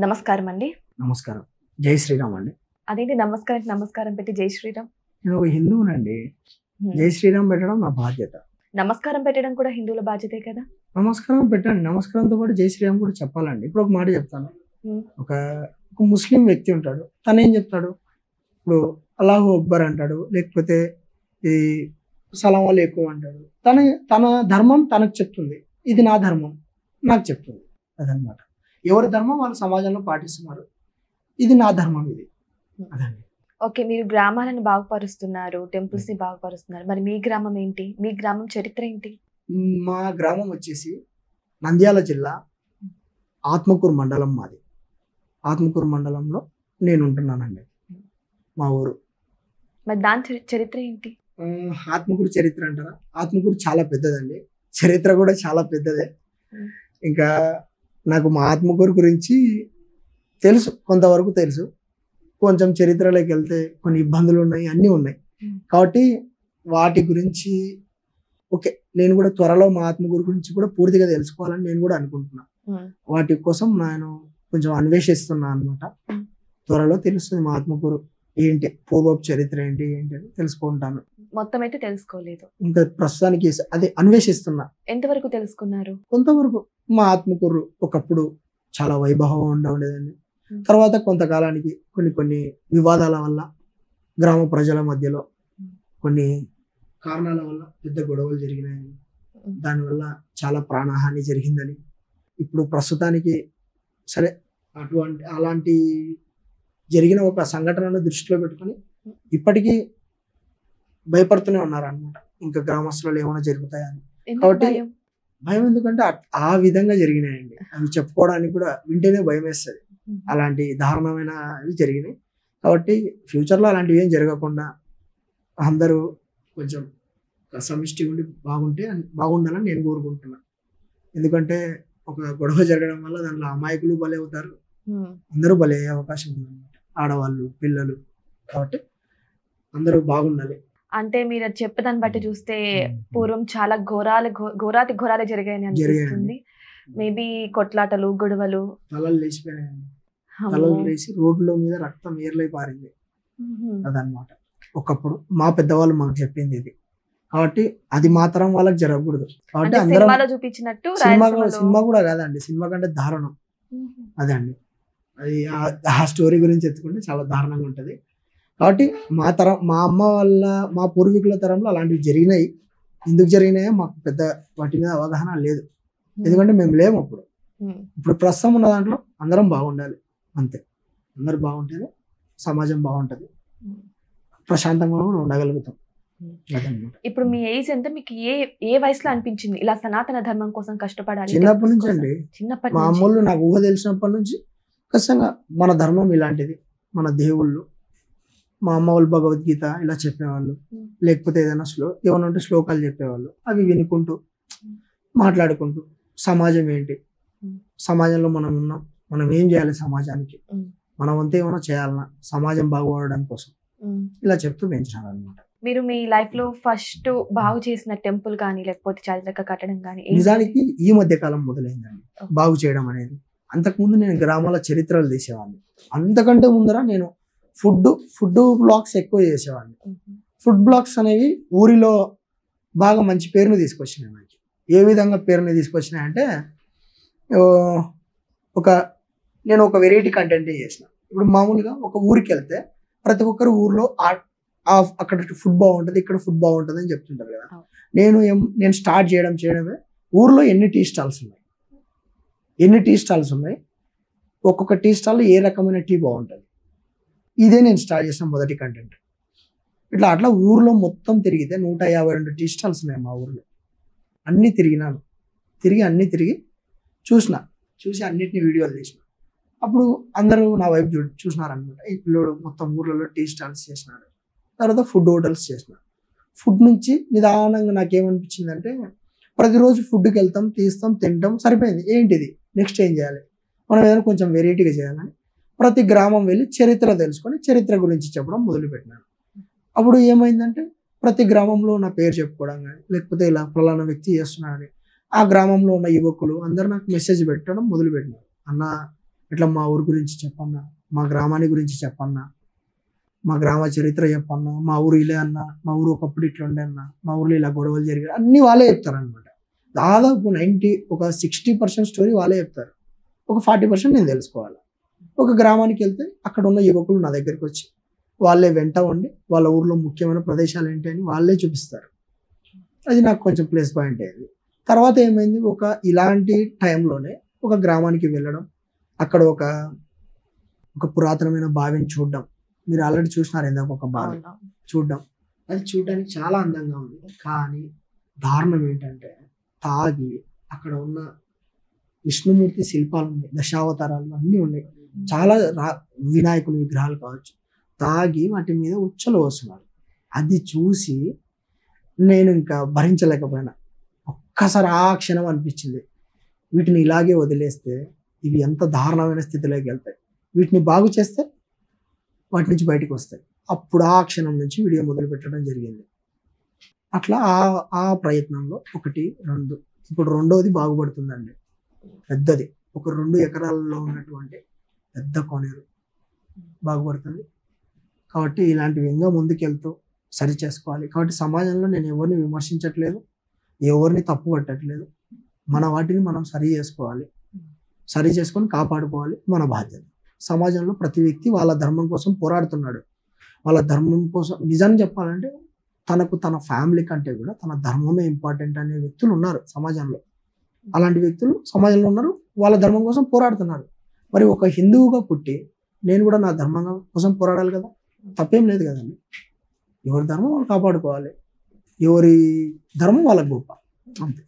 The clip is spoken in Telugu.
నమస్కారం అండి. నమస్కారం. జై శ్రీరామ్ అండి. అదేంటి నమస్కారానికి నమస్కారం పెట్టి జై శ్రీరామ్? నేను ఒక హిందువునండి. జై శ్రీరామ్ పెట్టడం నా బాధ్యత. నమస్కారం పెట్టడం కూడా హిందువుల బాధ్యతే కదా? నమస్కారం పెట్టండి. నమస్కారంతో పాటు జై శ్రీరామ్ కూడా చెప్పాలండి. ఇప్పుడు ఒక మాట చెప్తాను. హ్మ్. ఒక ముస్లిం వ్యక్తి ఉంటాడు. తను ఏం చెప్తాడు? ఇప్పుడు అల్లాహు అక్బర్ అంటాడు, లేకపోతే ఈ సలాం అలైకుం అంటాడు. తన ధర్మం తనకు చెప్తుంది. ఇది నా ధర్మం నాకు చెప్తుంది. అదనమాట. ఎవరి ధర్మం వాళ్ళు సమాజంలో పాటిస్తున్నారు. ఇది నా ధర్మం ఇది. అదండి. ఓకే, మీరు గ్రామాలను బాగుపరుస్తున్నారు, టెంపుల్స్ ని బాగుపరుస్తున్నారు. మరి మీ గ్రామం ఏంటి? మీ గ్రామం చరిత్ర ఏంటి? మా గ్రామం వచ్చేసి నంద్యాల జిల్లా ఆత్మకూరు మండలం మాది. ఆత్మకూరు మండలంలో నేను ఉంటున్నానండి. మా ఊరు. మరి దాని చరిత్ర ఏంటి? ఆత్మకూరు చరిత్ర అంటారా? ఆత్మకూరు చాలా పెద్దదండి. చరిత్ర కూడా చాలా పెద్దదే. ఇంకా నాకు మా ఆత్మకూరు గురించి తెలుసు, కొంతవరకు తెలుసు. కొంచెం చరిత్రలోకి వెళ్తే కొన్ని ఇబ్బందులు ఉన్నాయి, అన్నీ ఉన్నాయి. కాబట్టి వాటి గురించి ఓకే, నేను కూడా త్వరలో మా ఆత్మకూరు గురించి కూడా పూర్తిగా తెలుసుకోవాలని నేను కూడా అనుకుంటున్నా. వాటి కోసం నేను కొంచెం అన్వేషిస్తున్నా అనమాట. త్వరలో తెలుస్తుంది మా ఆత్మకూరు ఏంటి, పూర్వపు చరిత్ర ఏంటి అని తెలుసుకుంటాను. మొత్తం అయితే తెలుసుకోలేదు ఇంకా ప్రస్తుతానికి అదే అన్వేషిస్తున్నా. ఎంతవరకు తెలుసుకున్నారు? కొంతవరకు మా ఆత్మకూరు ఒకప్పుడు చాలా వైభవంగా ఉండేదండి. తర్వాత కొంతకాలానికి కొన్ని వివాదాల వల్ల, గ్రామ ప్రజల మధ్యలో కొన్ని కారణాల వల్ల పెద్ద గొడవలు జరిగినాయని, దానివల్ల చాలా ప్రాణహాని జరిగిందని, ఇప్పుడు ప్రస్తుతానికి సరే అలాంటి జరిగిన ఒక సంఘటనను దృష్టిలో పెట్టుకొని ఇప్పటికీ భయపడుతూనే ఉన్నారన్నమాట. ఇంకా గ్రామస్తులు ఏమైనా జరుగుతాయని. కాబట్టి భయం ఎందుకంటే ఆ విధంగా జరిగినాయండి. అవి చెప్పుకోవడానికి కూడా వింటేనే భయం వేస్తుంది. అలాంటి దారుణమైనవి జరిగినాయి. కాబట్టి ఫ్యూచర్లో అలాంటివి ఏం జరగకుండా అందరూ కొంచెం సమిష్టిగా ఉండి బాగుండాలని నేను కోరుకుంటున్నా. ఎందుకంటే ఒక గొడవ జరగడం వల్ల దాంట్లో అమాయకులు బలి అవుతారు, అందరూ బలి అయ్యే అవకాశం ఉందన్నమాట. ఆడవాళ్ళు, పిల్లలు. కాబట్టి అందరూ బాగుండాలి. అంటే మీరు చెప్పేదాన్ని బట్టి చూస్తే పూర్వం చాలా ఘోరాతి ఘోరాలు జరిగాయని అనిపిస్తుంది. మేబీ కొట్లాటలు, గొడవలు, తలలు లేచిపోయాయండి. తలలు లేచి రోడ్ల మీద రక్తం ఏర్లై పారింది. అదనమాట. ఒకప్పుడు మా పెద్దవాళ్ళు మాకు చెప్పింది ఇది. కాబట్టి అది మాత్రం వాళ్ళకి జరగకూడదు. కాబట్టి అందరం చూపించినట్టు సినిమా కూడా కాదండి, సినిమా కంటే దారుణం అదండి. అది ఆ స్టోరీ గురించి ఎత్తుకుంటే చాలా దారుణంగా ఉంటది. కాబట్టి మా అమ్మ వాళ్ళ, మా పూర్వీకుల తరంలో అలాంటివి జరిగినాయి. ఎందుకు జరిగినాయో మాకు పెద్ద వాటి మీద అవగాహన లేదు. ఎందుకంటే మేము లేము అప్పుడు. ఇప్పుడు ప్రస్తుతం ఉన్న దాంట్లో అందరం బాగుండాలి, అంతే. అందరు బాగుంటేనే సమాజం బాగుంటది, ప్రశాంతంగా కూడా ఉండగలుగుతాం. ఇప్పుడు మీ ఏజ్ ఎంత? మీకు ఏ వయసులో అనిపించింది ఇలా సనాతన ధర్మం కోసం కష్టపడాలి? చిన్నప్పటి నుంచి అండి. మా అమ్మోళ్ళు నాకు ఊహ తెలిసినప్పటి నుంచి ఖచ్చితంగా మన ధర్మం ఇలాంటిది, మన దేవుళ్ళు, మా అమ్మ వాళ్ళు భగవద్గీత ఇలా చెప్పేవాళ్ళు, లేకపోతే ఏదైనా ఏమైనా ఉంటే శ్లోకాలు చెప్పేవాళ్ళు. అవి వినుకుంటూ మాట్లాడుకుంటూ సమాజం ఏంటి, సమాజంలో మనం ఉన్నాం, మనం ఏం చేయాలి సమాజానికి, మనం అంతా ఏమైనా చేయాలన్నా సమాజం బాగుపడడం కోసం ఇలా చెప్తూ పెంచినారు అనమాట. మీరు మీ లైఫ్ లో ఫస్ట్ బాగు చేసిన టెంపుల్ కానీ లేకపోతే చారిత్రక కట్టడం కానీ? నిజానికి ఈ మధ్య కాలం మొదలైందండి బాగు చేయడం అనేది. అంతకుముందు నేను గ్రామాల చరిత్రలు తీసేవాడిని. అంతకంటే ముందర నేను ఫుడ్ బ్లాగ్స్ ఎక్కువ చేసేవాడిని. ఫుడ్ బ్లాగ్స్ అనేవి ఊరిలో బాగా మంచి పేరుని తీసుకొచ్చినాయి మనకి. ఏ విధంగా పేరుని తీసుకొచ్చినాయంటే, నేను ఒక వెరైటీ కంటెంట్ చేసిన. ఇప్పుడు మామూలుగా ఒక ఊరికి వెళ్తే ప్రతి ఒక్కరు ఊర్లో అక్కడ ఫుడ్ బాగుంటుంది, ఇక్కడ ఫుడ్ బాగుంటుంది అని చెప్తుంటారు కదా. నేను స్టార్ట్ చేయడమే ఊర్లో ఎన్ని టీ స్టాల్స్ ఉన్నాయి, ఒక్కొక్క టీ స్టాల్లో ఏ రకమైన టీ బాగుంటుంది, ఇదే నేను స్టార్ట్ చేసిన మొదటి కంటెంట్. అట్లా ఊర్లో మొత్తం తిరిగితే 152 టీ స్టాల్స్ ఉన్నాయి మా ఊర్లో. అన్నీ తిరిగినాను. తిరిగి చూసి అన్నిటిని వీడియోలు తీసిన. అప్పుడు అందరూ నా వైపు చూసినారనమాట. ఈ పిల్లోడు మొత్తం ఊర్లలో టీ స్టాల్స్ చేసినాడు. తర్వాత ఫుడ్ హోటల్స్ చేసినాడు. ఫుడ్ నుంచి నిదానంగా నాకేమనిపించిందంటే, ప్రతిరోజు ఫుడ్కి వెళ్తాం, తీస్తాం, తింటాం, సరిపోయింది. ఏంటిది నెక్స్ట్ ఏం చేయాలి, మనం ఏదైనా కొంచెం వెరైటీగా చేయాలని ప్రతి గ్రామం వెళ్ళి చరిత్ర తెలుసుకొని చరిత్ర గురించి చెప్పడం మొదలుపెట్టినాను. అప్పుడు ఏమైందంటే, ప్రతి గ్రామంలో నా పేరు చెప్పుకోవడం కానీ, లేకపోతే ఇలా ఫలానా వ్యక్తి చేస్తున్నాడని ఆ గ్రామంలో ఉన్న యువకులు అందరూ నాకు మెసేజ్ పెట్టడం మొదలుపెట్టినారు. అన్న ఇట్లా మా ఊరి గురించి చెప్పన్నా, మా గ్రామాన్ని గురించి చెప్పన్నా, మా గ్రామ చరిత్ర చెప్పన్నా, మా ఊరు ఇలా అన్నా, మా ఊరు ఒకప్పుడు ఇట్లా ఉండే అన్న, మా ఊర్లో ఇలా గొడవలు జరిగాయి, అన్ని వాళ్ళే చెప్తారు అనమాట. దాదాపు 60% స్టోరీ వాళ్ళే చెప్తారు. ఒక 40% నేను తెలుసుకోవాలి. ఒక గ్రామానికి వెళ్తే అక్కడ ఉన్న యువకులు నా దగ్గరికి వచ్చి వాళ్ళే వెంట ఉండి వాళ్ళ ఊర్లో ముఖ్యమైన ప్రదేశాలు ఏంటి అని వాళ్ళే చూపిస్తారు. అది నాకు కొంచెం ప్లస్ పాయింట్ అయింది. తర్వాత ఏమైంది, ఇలాంటి టైంలోనే ఒక గ్రామానికి వెళ్ళడం, అక్కడ ఒక పురాతనమైన బావిని చూడడం. మీరు ఆల్రెడీ చూసినారు ఇందాక ఒక బావి చూడడం, అది చూడడానికి చాలా అందంగా ఉంది. కానీ దారుణం ఏంటంటే తాగి అక్కడ ఉన్న విష్ణుమూర్తి శిల్పాలు ఉన్నాయి, దశావతారాలు అన్నీ ఉన్నాయి, చాలా వినాయకుని విగ్రహాలు కావచ్చు, తాగి వాటి మీద ఉచ్చలు వస్తున్నారు. అది చూసి నేను ఇంకా భరించలేకపోయినా. ఒక్కసారి ఆ క్షణం అనిపించింది, వీటిని ఇలాగే వదిలేస్తే ఇవి ఎంత దారుణమైన స్థితిలోకి వెళ్తాయి, వీటిని బాగు చేస్తే వాటి నుంచి బయటకు వస్తాయి. అప్పుడు ఆ క్షణం నుంచి వీడియో మొదలు పెట్టడం జరిగింది. అట్లా ఆ ప్రయత్నంలో 1, 2, ఇప్పుడు రెండోది బాగుపడుతుందండి. పెద్దది, ఒక 2 ఎకరాలలో ఉన్నటువంటి పెద్ద కోనేరు బాగుపడుతుంది. కాబట్టి ఇలాంటివి ఇంకా ముందుకెళ్తూ సరి చేసుకోవాలి. కాబట్టి సమాజంలో నేను ఎవరిని విమర్శించట్లేదు, ఎవరిని తప్పు పట్టట్లేదు. మన వాటిని మనం సరి చేసుకోవాలి, సరి చేసుకొని కాపాడుకోవాలి, మన బాధ్యత. సమాజంలో ప్రతి వ్యక్తి వాళ్ళ ధర్మం కోసం పోరాడుతున్నాడు. వాళ్ళ ధర్మం కోసం నిజాన్ని చెప్పాలంటే తన ఫ్యామిలీ కంటే కూడా తన ధర్మమే ఇంపార్టెంట్ అనే వ్యక్తులు ఉన్నారు సమాజంలో. అలాంటి వ్యక్తులు సమాజంలో ఉన్నారు, వాళ్ళ ధర్మం కోసం పోరాడుతున్నారు. మరి ఒక హిందువుగా పుట్టి నేను కూడా నా ధర్మం కోసం పోరాడాలి కదా, తప్పేం లేదు కదండి. ఎవరి ధర్మం వాళ్ళు కాపాడుకోవాలి, ఎవరి ధర్మం వాళ్ళకి గొప్ప, అంతే.